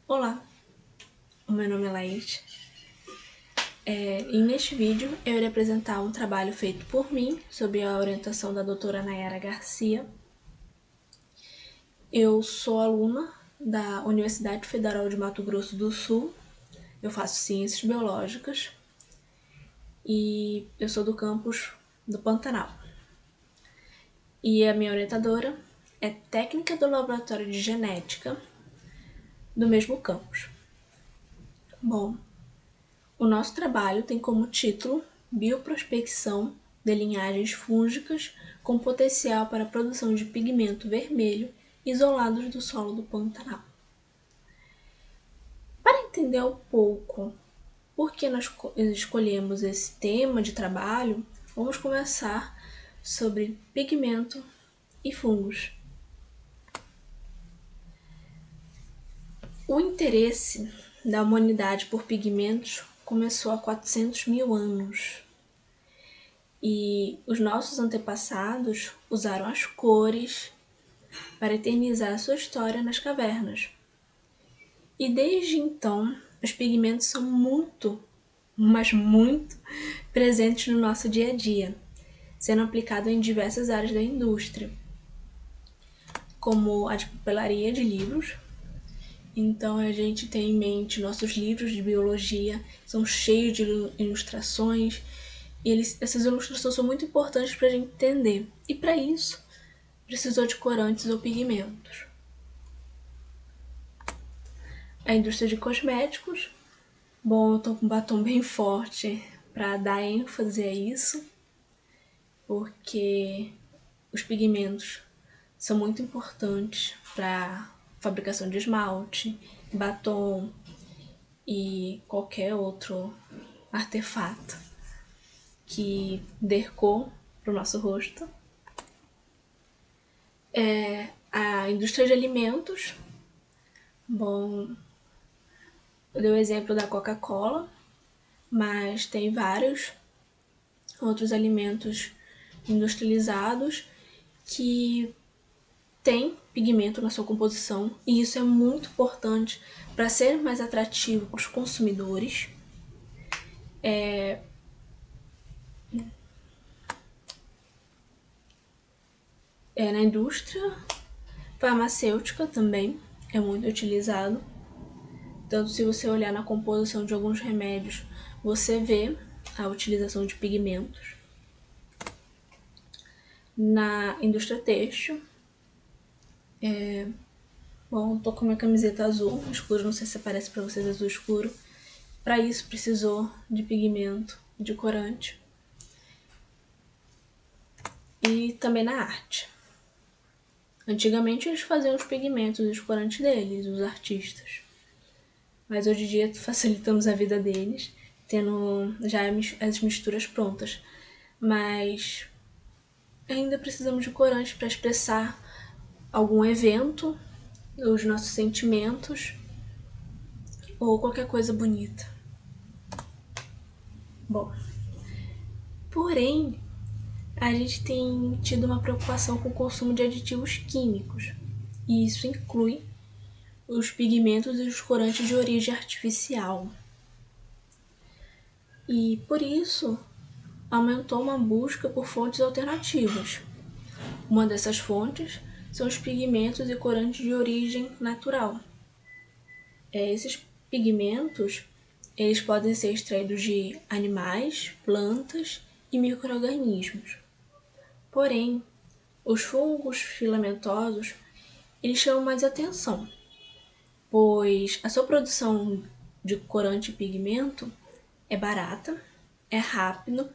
Olá, o meu nome é Laís e neste vídeo eu irei apresentar um trabalho feito por mim sob a orientação da doutora Nayara Garcia. Eu sou aluna da Universidade Federal de Mato Grosso do Sul, eu faço Ciências Biológicas e eu sou do campus do Pantanal. E a minha orientadora é técnica do Laboratório de Genética do mesmo campus. Bom, o nosso trabalho tem como título Bioprospecção de linhagens fúngicas com potencial para a produção de pigmento vermelho isolados do solo do Pantanal. Para entender um pouco por que nós escolhemos esse tema de trabalho, vamos começar sobre pigmento e fungos. O interesse da humanidade por pigmentos começou há 400 mil anos. E os nossos antepassados usaram as cores para eternizar sua história nas cavernas. E desde então, os pigmentos são muito, mas muito presentes no nosso dia a dia, sendo aplicados em diversas áreas da indústria, como a de papelaria de livros. Então a gente tem em mente nossos livros de biologia, são cheios de ilustrações, e essas ilustrações são muito importantes para a gente entender. E para isso, precisou de corantes ou pigmentos. A indústria de cosméticos. Bom, eu tô com um batom bem forte para dar ênfase a isso, porque os pigmentos são muito importantes para fabricação de esmalte, batom e qualquer outro artefato que dê cor para o nosso rosto. A indústria de alimentos. Bom, eu dei o exemplo da Coca-Cola, mas tem vários outros alimentos industrializados que têm pigmento na sua composição, e isso é muito importante para ser mais atrativo para os consumidores. Na indústria farmacêutica também é muito utilizado. Tanto se você olhar na composição de alguns remédios, você vê a utilização de pigmentos. Na indústria têxtil, bom, tô com minha camiseta azul escuro, não sei se aparece para vocês azul escuro. Para isso precisou de pigmento, de corante. E também na arte. Antigamente eles faziam os pigmentos e os corantes deles, os artistas. Mas hoje em dia facilitamos a vida deles, tendo já as misturas prontas. Mas ainda precisamos de corante para expressar algum evento, os nossos sentimentos ou qualquer coisa bonita. Bom, porém, a gente tem tido uma preocupação com o consumo de aditivos químicos, e isso inclui os pigmentos e os corantes de origem artificial. E por isso, aumentou uma busca por fontes alternativas. Uma dessas fontes são os pigmentos e corantes de origem natural. Esses pigmentos eles podem ser extraídos de animais, plantas e micro-organismos. Porém, os fungos filamentosos eles chamam mais atenção, pois a sua produção de corante e pigmento é barata, é rápido,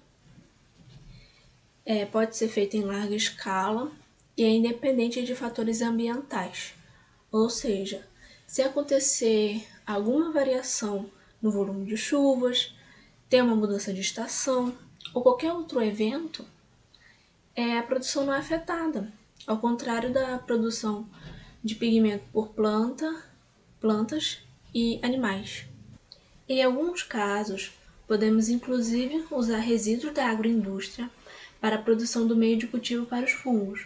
pode ser feita em larga escala e é independente de fatores ambientais. Ou seja, se acontecer alguma variação no volume de chuvas, tem uma mudança de estação ou qualquer outro evento, a produção não é afetada, ao contrário da produção de pigmento por plantas e animais. Em alguns casos, podemos inclusive usar resíduos da agroindústria para a produção do meio de cultivo para os fungos,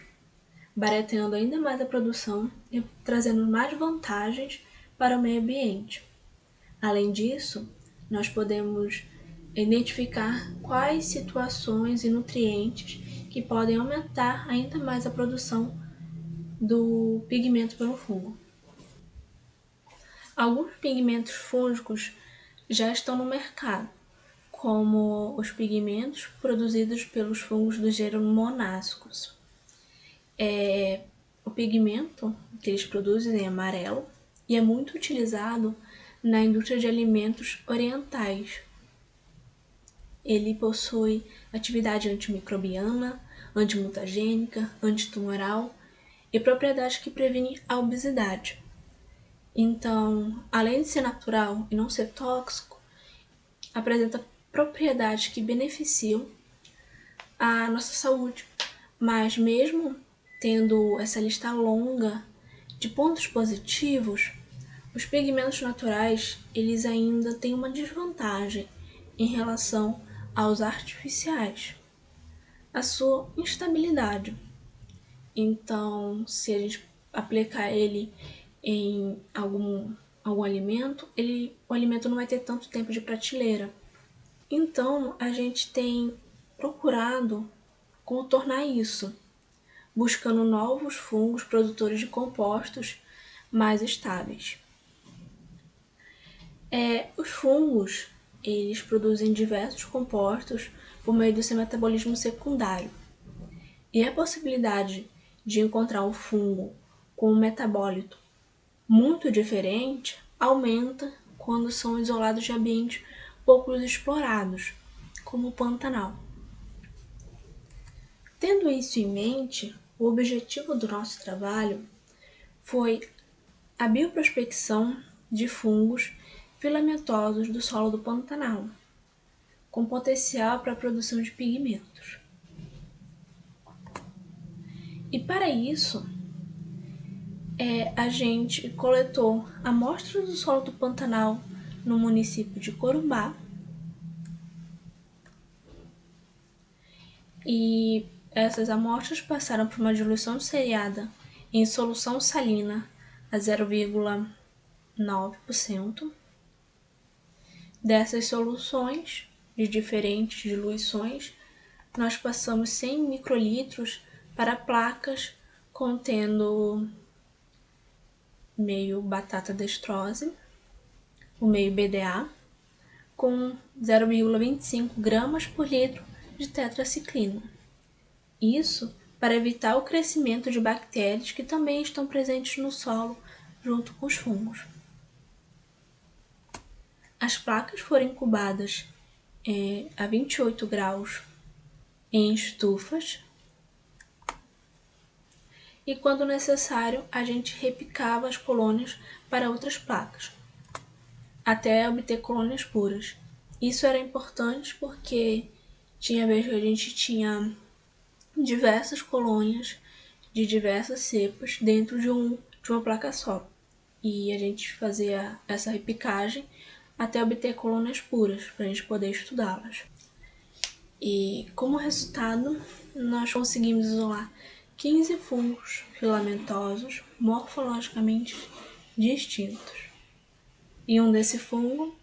barateando ainda mais a produção e trazendo mais vantagens para o meio ambiente. Além disso, nós podemos identificar quais situações e nutrientes que podem aumentar ainda mais a produção do pigmento pelo fungo. Alguns pigmentos fúngicos já estão no mercado, como os pigmentos produzidos pelos fungos do gênero Monáceos. O pigmento que eles produzem é amarelo e é muito utilizado na indústria de alimentos orientais. Ele possui atividade antimicrobiana, antimutagênica, antitumoral e propriedades que previnem a obesidade. Então, além de ser natural e não ser tóxico, apresenta propriedades que beneficiam a nossa saúde. Mas mesmo tendo essa lista longa de pontos positivos, os pigmentos naturais, eles ainda têm uma desvantagem em relação aos artificiais, a sua instabilidade. Então, se a gente aplicar ele em algum alimento, o alimento não vai ter tanto tempo de prateleira. Então, a gente tem procurado contornar isso, buscando novos fungos produtores de compostos mais estáveis. Os fungos, eles produzem diversos compostos por meio do seu metabolismo secundário. E a possibilidade de encontrar um fungo com um metabólito muito diferente aumenta quando são isolados de ambientes pouco explorados, como o Pantanal. Tendo isso em mente, o objetivo do nosso trabalho foi a bioprospecção de fungos filamentosos do solo do Pantanal, com potencial para a produção de pigmentos. E para isso, a gente coletou amostras do solo do Pantanal no município de Corumbá e essas amostras passaram por uma diluição seriada em solução salina a 0,9%. Dessas soluções de diferentes diluições, nós passamos 100 microlitros para placas contendo meio batata destrose, o meio BDA, com 0,25 gramas por litro de tetraciclina. Isso para evitar o crescimento de bactérias que também estão presentes no solo junto com os fungos. As placas foram incubadas a 28 graus em estufas e, quando necessário, a gente repicava as colônias para outras placas, até obter colônias puras. Isso era importante porque tinha vez que a gente tinha diversas colônias de diversas cepas dentro de uma placa só. E a gente fazia essa repicagem até obter colônias puras, para a gente poder estudá-las. E como resultado, nós conseguimos isolar 15 fungos filamentosos morfologicamente distintos. E um desse fungo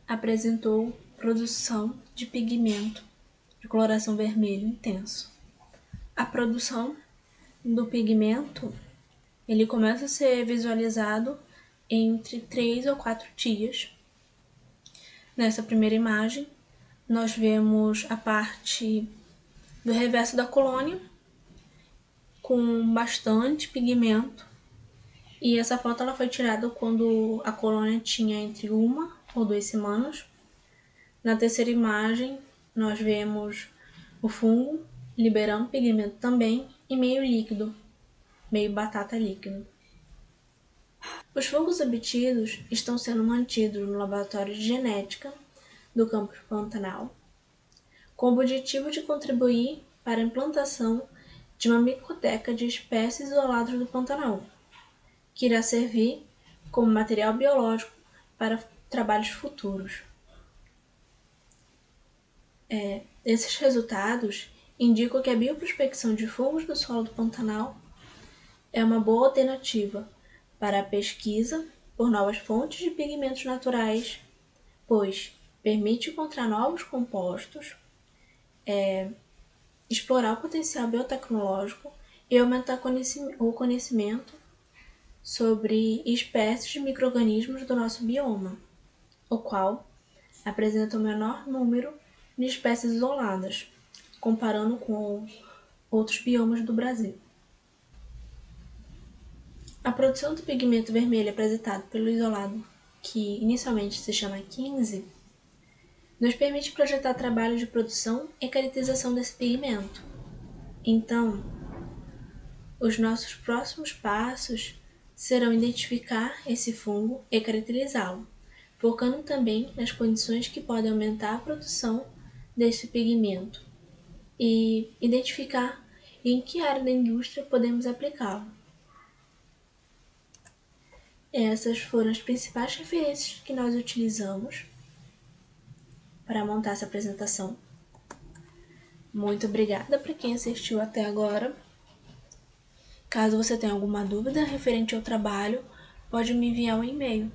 apresentou produção de pigmento de coloração vermelho intenso. A produção do pigmento, ele começa a ser visualizado entre 3 ou 4 dias. Nessa primeira imagem, nós vemos a parte do reverso da colônia com bastante pigmento, e essa foto ela foi tirada quando a colônia tinha entre 1 ou 2 semanas. Na terceira imagem, nós vemos o fungo liberando pigmento também e meio líquido, meio batata líquido. Os fungos obtidos estão sendo mantidos no laboratório de genética do campus Pantanal, com o objetivo de contribuir para a implantação de uma micoteca de espécies isoladas do Pantanal, que irá servir como material biológico para trabalhos futuros. Esses resultados indicam que a bioprospecção de fungos do solo do Pantanal é uma boa alternativa para a pesquisa, por novas fontes de pigmentos naturais, pois permite encontrar novos compostos, explorar o potencial biotecnológico e aumentar o conhecimento sobre espécies de micro-organismos do nosso bioma, o qual apresenta o menor número de espécies isoladas, comparando com outros biomas do Brasil. A produção do pigmento vermelho apresentado pelo isolado, que inicialmente se chama 15, nos permite projetar trabalhos de produção e caracterização desse pigmento. Então, os nossos próximos passos serão identificar esse fungo e caracterizá-lo, focando também nas condições que podem aumentar a produção desse pigmento e identificar em que área da indústria podemos aplicá-lo. Essas foram as principais referências que nós utilizamos para montar essa apresentação. Muito obrigada para quem assistiu até agora. Caso você tenha alguma dúvida referente ao trabalho, pode me enviar um e-mail